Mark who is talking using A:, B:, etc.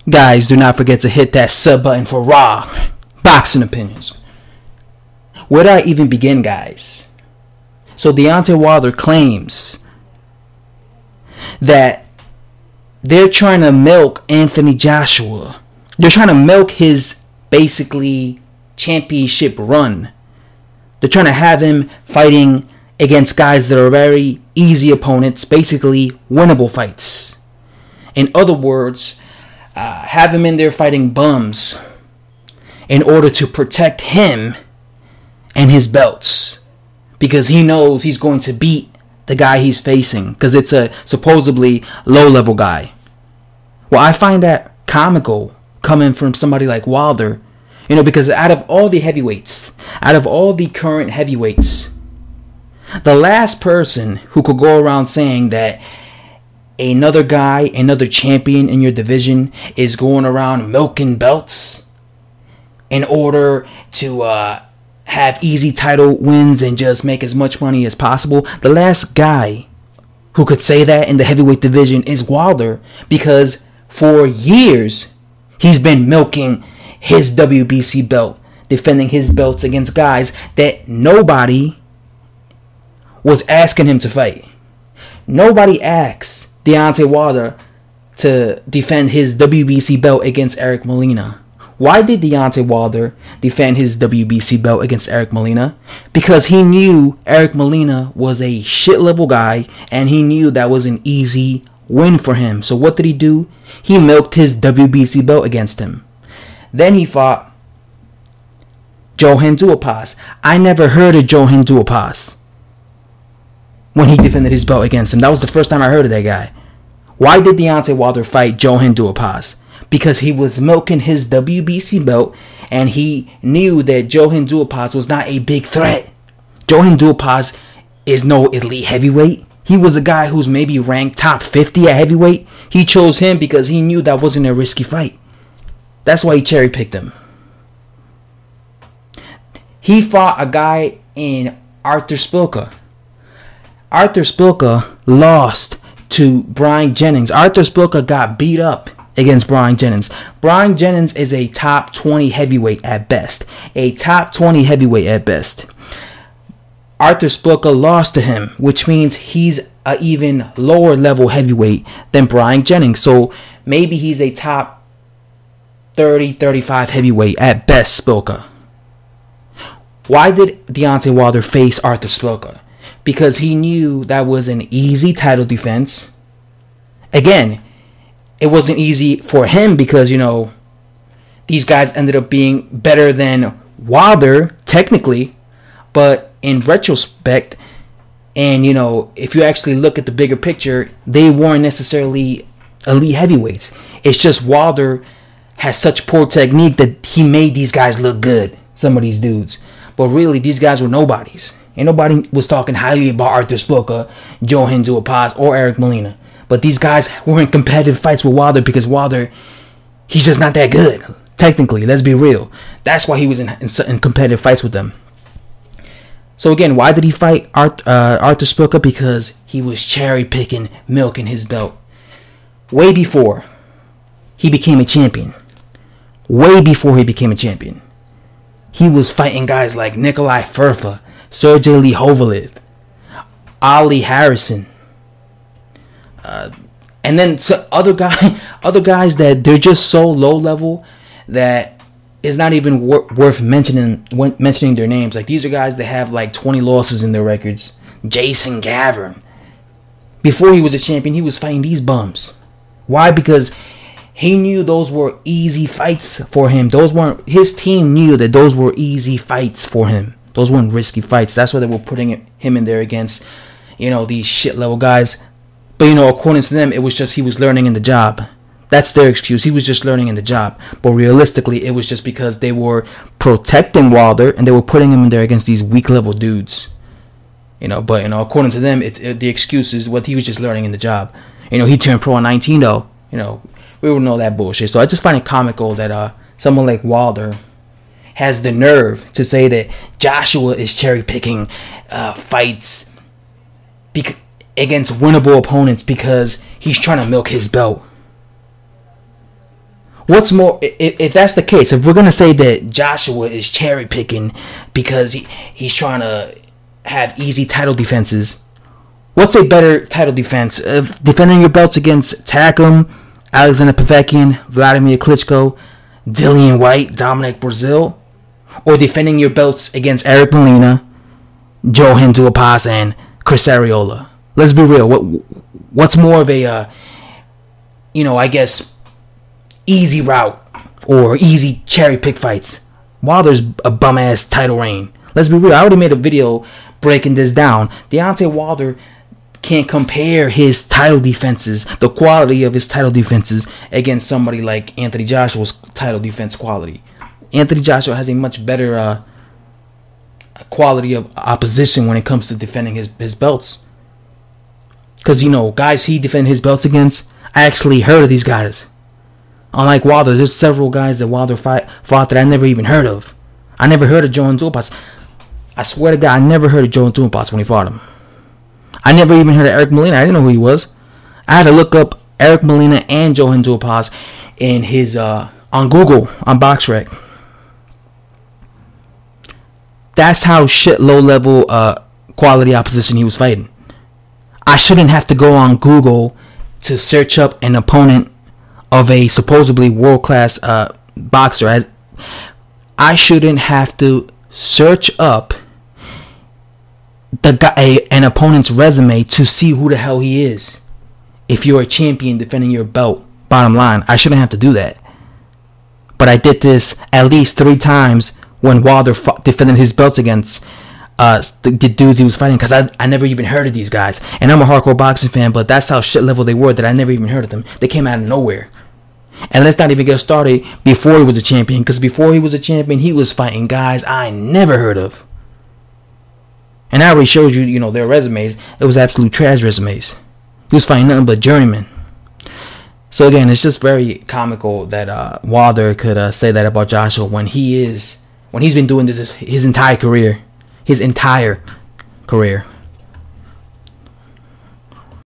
A: Guys, do not forget to hit that sub button for raw boxing opinions. Where do I even begin, guys? So Deontay Wilder claims that they're trying to milk Anthony Joshua. They're trying to milk his basically championship run. They're trying to have him fighting against guys that are very easy opponents, basically winnable fights. In other words, have him in there fighting bums in order to protect him and his belts, because he knows he's going to beat the guy he's facing, because it's a supposedly low-level guy. Well, I find that comical coming from somebody like Wilder, because out of all the heavyweights, out of all the current heavyweights, the last person who could go around saying that another guy, another champion in your division is going around milking belts in order to have easy title wins and just make as much money as possible. The last guy who could say that in the heavyweight division is Wilder, because for years he's been milking his WBC belt, defending his belts against guys that nobody was asking him to fight. Nobody asked Deontay Wilder to defend his WBC belt against Eric Molina. Why did Deontay Wilder defend his WBC belt against Eric Molina? Because he knew Eric Molina was a shit level guy, and he knew that was an easy win for him. So what did he do? He milked his WBC belt against him. Then he fought Johann Duhaupas. I never heard of Johann Duhaupas when he defended his belt against him. That was the first time I heard of that guy. Why did Deontay Wilder fight Johann Duhaupas? Because he was milking his WBC belt, and he knew that Johann Duhaupas was not a big threat. Johann Duhaupas is no elite heavyweight. He was a guy who's maybe ranked top 50 at heavyweight. He chose him because he knew that wasn't a risky fight. That's why he cherry-picked him. He fought a guy in Arthur Spilka. Arthur Spilka lost to Brian Jennings. Arthur Spilka got beat up against Brian Jennings. Brian Jennings is a top 20 heavyweight at best. A top 20 heavyweight at best. Arthur Spilka lost to him, which means he's an even lower level heavyweight than Brian Jennings. So maybe he's a top 30, 35 heavyweight at best, Spilka. Why did Deontay Wilder face Arthur Spilka? Because he knew that was an easy title defense. Again, it wasn't easy for him because, these guys ended up being better than Wilder, technically. But in retrospect, and, if you actually look at the bigger picture, they weren't necessarily elite heavyweights. It's just Wilder has such poor technique that he made these guys look good, some of these dudes. But really, these guys were nobodies. And nobody was talking highly about Arthur Spilka, Johann Duhaupas, or Eric Molina. But these guys were in competitive fights with Wilder because Wilder, he's just not that good. Technically, let's be real. That's why he was in competitive fights with them. So again, why did he fight Arthur Spilka? Because he was cherry-picking, milking his belt. Way before he became a champion. Way before he became a champion. He was fighting guys like Nikolai Furfa, Sergey Lihovalev, Ali Harrison, and then other guys that they're just so low level that it's not even worth mentioning their names. Like, these are guys that have like 20 losses in their records. Jason Gavin. Before he was a champion, he was fighting these bums. Why? Because he knew those were easy fights for him. His team knew that those were easy fights for him. Those weren't risky fights. That's why they were putting him in there against, these shit level guys. But, according to them, it was just he was learning in the job. That's their excuse. He was just learning in the job. But realistically, it was just because they were protecting Wilder and they were putting him in there against these weak level dudes. But, according to them, the excuse is what he was just learning in the job. He turned pro at 19, though. We wouldn't know that bullshit. So I just find it comical that someone like Wilder has the nerve to say that Joshua is cherry-picking fights against winnable opponents because he's trying to milk his belt. What's more, if that's the case, if we're gonna say that Joshua is cherry picking because he's trying to have easy title defenses, what's a better title defense? Defending your belts against Takam, Alexander Povetkin, Vladimir Klitschko, Dillian White, Dominic Brazil, or defending your belts against Eric Molina, Johan Duhaupas, and Chris Arreola? Let's be real. What's more of a, I guess, easy route or easy cherry pick fights? Wilder's a bum ass title reign. Let's be real. I already made a video breaking this down. Deontay Wilder can't compare his title defenses, the quality of his title defenses, against somebody like Anthony Joshua's title defense quality. Anthony Joshua has a much better quality of opposition when it comes to defending his belts. Because, guys he defended his belts against, I actually heard of these guys. Unlike Wilder, there's several guys that Wilder fought that I never even heard of. I never heard of Johan Duhaupas. I swear to God, I never heard of Johan Duhaupas when he fought him. I never even heard of Eric Molina. I didn't know who he was. I had to look up Eric Molina and Johan Duhaupas in his on Google, on BoxRec. That's how shit low level quality opposition he was fighting. I shouldn't have to go on Google to search up an opponent of a supposedly world class boxer. I shouldn't have to search up an opponent's resume to see who the hell he is. If you're a champion defending your belt, bottom line, I shouldn't have to do that. But I did this at least 3 times when Wilder defended his belts against the dudes he was fighting, because I never even heard of these guys. And I'm a hardcore boxing fan, but that's how shit level they were, that I never even heard of them. They came out of nowhere. And let's not even get started before he was a champion, because before he was a champion, he was fighting guys I never heard of. And I already showed you, their resumes. It was absolute trash resumes. He was fighting nothing but journeymen. So again, it's just very comical that Wilder could say that about Joshua when he's been doing this his entire career.